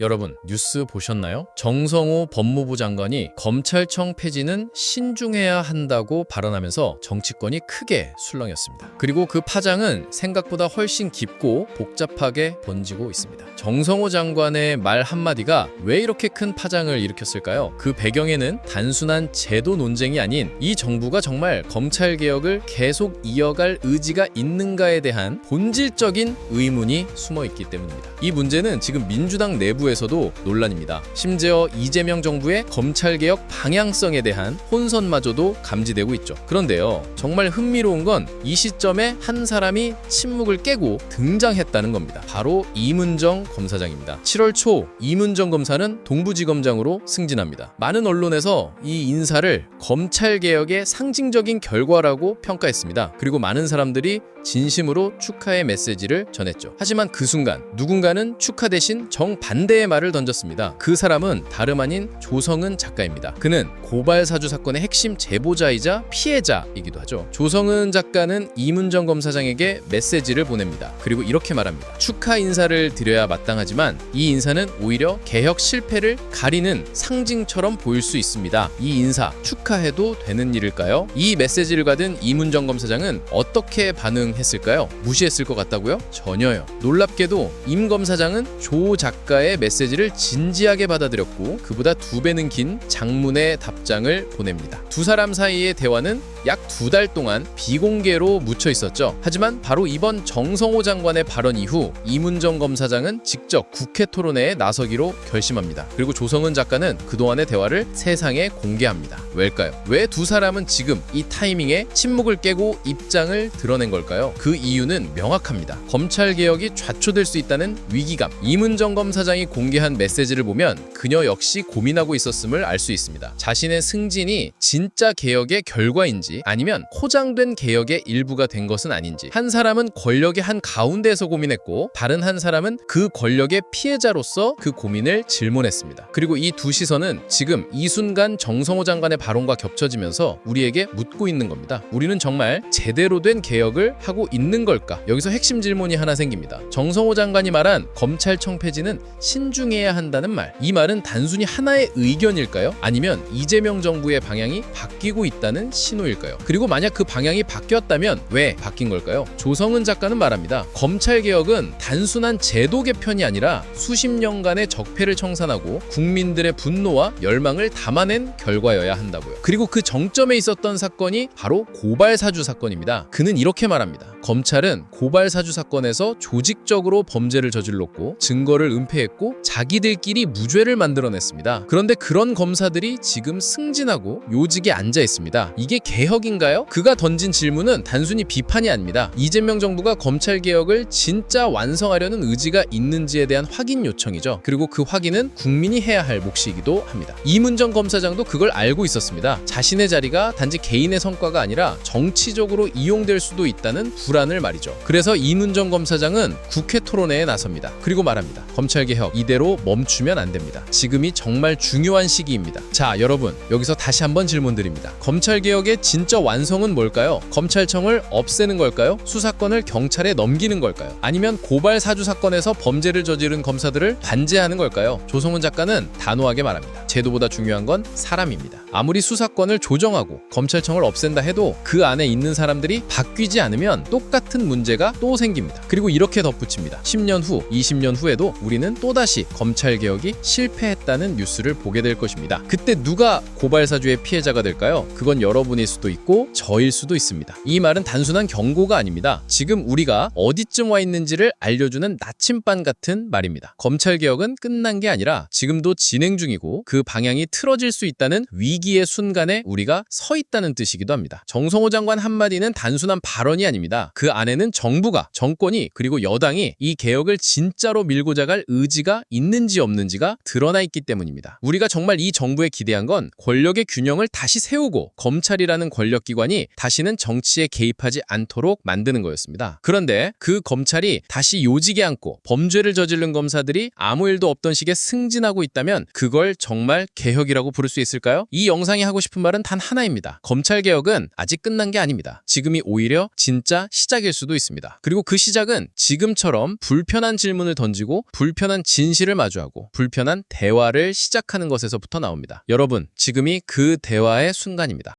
여러분, 뉴스 보셨나요? 정성호 법무부 장관이 검찰청 폐지는 신중해야 한다고 발언하면서 정치권이 크게 술렁였습니다. 그리고 그 파장은 생각보다 훨씬 깊고 복잡하게 번지고 있습니다. 정성호 장관의 말 한마디가 왜 이렇게 큰 파장을 일으켰을까요? 그 배경에는 단순한 제도 논쟁이 아닌 이 정부가 정말 검찰개혁을 계속 이어갈 의지가 있는가에 대한 본질적인 의문이 숨어 있기 때문입니다. 이 문제는 지금 민주당 내부에서도 논란입니다. 심지어 이재명 정부의 검찰개혁 방향성에 대한 혼선마저도 감지되고 있죠. 그런데요, 정말 흥미로운 건 이 시점에 한 사람이 침묵을 깨고 등장했다는 겁니다. 바로 이문정 검사장입니다. 7월 초 이문정 검사는 동부지검장으로 승진합니다. 많은 언론에서 이 인사를 검찰개혁의 상징적인 결과라고 평가했습니다. 그리고 많은 사람들이 진심으로 축하의 메시지를 전했죠. 하지만 그 순간 누군가는 축하 대신 정반대의 말을 던졌습니다. 그 사람은 다름 아닌 조성은 작가입니다. 그는 고발 사주 사건의 핵심 제보자이자 피해자이기도 하죠. 조성은 작가는 이문정 검사장에게 메시지를 보냅니다. 그리고 이렇게 말합니다. 축하 인사를 드려야 마땅하지만 이 인사는 오히려 개혁 실패를 가리는 상징처럼 보일 수 있습니다. 이 인사 축하해도 되는 일일까요? 이 메시지를 받은 이문정 검사장은 어떻게 반응했을까요? 무시했을 것 같다고요? 전혀요. 놀랍게도 임 검사장은 조 작가의 메시지를 진지하게 받아들였고 그보다 2배는 긴 장문의 답장을 보냅니다. 두 사람 사이의 대화는 약 2달 동안 비공개로 묻혀 있었죠. 하지만 바로 이번 정성호 장관의 발언 이후 이문정 검사장은 직접 국회 토론회에 나서기로 결심합니다. 그리고 조성은 작가는 그동안의 대화를 세상에 공개합니다. 왜일까요? 왜 두 사람은 지금 이 타이밍에 침묵을 깨고 입장을 드러낸 걸까요? 그 이유는 명확합니다. 검찰개혁이 좌초될 수 있다는 위기감. 이문정 검사장이 공개한 메시지를 보면 그녀 역시 고민하고 있었음을 알 수 있습니다. 자신의 승진이 진짜 개혁의 결과인지 아니면 포장된 개혁의 일부가 된 것은 아닌지. 한 사람은 권력의 한 가운데에서 고민했고 다른 한 사람은 그 권력의 피해자로서 그 고민을 질문했습니다. 그리고 이 두 시선은 지금 이 순간 정성호 장관의 발언과 겹쳐지면서 우리에게 묻고 있는 겁니다. 우리는 정말 제대로 된 개혁을 하고 있는 걸까? 여기서 핵심 질문이 하나 생깁니다. 정성호 장관이 말한 검찰청 폐지는 신중해야 한다는 말. 이 말은 단순히 하나의 의견일까요? 아니면 이재명 정부의 방향이 바뀌고 있다는 신호일까요? 그리고 만약 그 방향이 바뀌었다면 왜 바뀐 걸까요? 조성은 작가는 말합니다. 검찰개혁은 단순한 제도 개편이 아니라 수십 년간의 적폐를 청산하고 국민들의 분노와 열망을 담아낸 결과여야 한다고요. 그리고 그 정점에 있었던 사건이 바로 고발사주 사건입니다. 그는 이렇게 말합니다. 검찰은 고발사주 사건에서 조직적으로 범죄를 저질렀고 증거를 은폐했고 자기들끼리 무죄를 만들어냈습니다. 그런데 그런 검사들이 지금 승진하고 요직에 앉아 있습니다. 이게 개혁인가요? 그가 던진 질문은 단순히 비판이 아닙니다. 이재명 정부가 검찰개혁을 진짜 완성하려는 의지가 있는지에 대한 확인 요청이죠. 그리고 그 확인은 국민이 해야 할 몫이기도 합니다. 이문정 검사장도 그걸 알고 있었습니다. 자신의 자리가 단지 개인의 성과가 아니라 정치적으로 이용될 수도 있다는 불안을 말이죠. 그래서 이문정 검사장은 국회 토론회에 나섭니다. 그리고 말합니다. 검찰개혁 이대로 멈추면 안 됩니다. 지금이 정말 중요한 시기입니다. 자, 여러분, 여기서 다시 한번 질문드립니다. 검찰개혁의 진짜 완성은 뭘까요? 검찰청을 없애는 걸까요? 수사권을 경찰에 넘기는 걸까요? 아니면 고발 사주 사건에서 범죄를 저지른 검사들을 단죄하는 걸까요? 조성은 작가는 단호하게 말합니다. 제도보다 중요한 건 사람입니다. 아무리 수사권을 조정하고 검찰청을 없앤다 해도 그 안에 있는 사람들이 바뀌지 않으면 똑같은 문제가 또 생깁니다. 그리고 이렇게 덧붙입니다. 10년 후, 20년 후에도 우리는 또다시 검찰개혁이 실패했다는 뉴스를 보게 될 것입니다. 그때 누가 고발사주의 피해자가 될까요? 그건 여러분일 수도 있고 저일 수도 있습니다. 이 말은 단순한 경고가 아닙니다. 지금 우리가 어디쯤 와 있는지를 알려주는 나침반 같은 말입니다. 검찰개혁은 끝난 게 아니라 지금도 진행 중이고 그 방향이 틀어질 수 있다는 위기의 순간에 우리가 서 있다는 뜻이기도 합니다. 정성호 장관 한마디는 단순한 발언이 아닙니다. 그 안에는 정부가, 정권이 그리고 여당이 이 개혁을 진짜로 밀고자 갈 의지가 있는지 없는지가 드러나 있기 때문입니다. 우리가 정말 이 정부에 기대한 건 권력의 균형을 다시 세우고 검찰이라는 권력기관이 다시는 정치에 개입하지 않도록 만드는 거였습니다. 그런데 그 검찰이 다시 요직에 앉고 범죄를 저지른 검사들이 아무 일도 없던 식의 승진하고 있다면 그걸 정말 정말 개혁이라고 부를 수 있을까요? 이 영상이 하고 싶은 말은 단 하나입니다. 검찰개혁은 아직 끝난 게 아닙니다. 지금이 오히려 진짜 시작일 수도 있습니다. 그리고 그 시작은 지금처럼 불편한 질문을 던지고 불편한 진실을 마주하고 불편한 대화를 시작하는 것에서부터 나옵니다. 여러분, 지금이 그 대화의 순간입니다.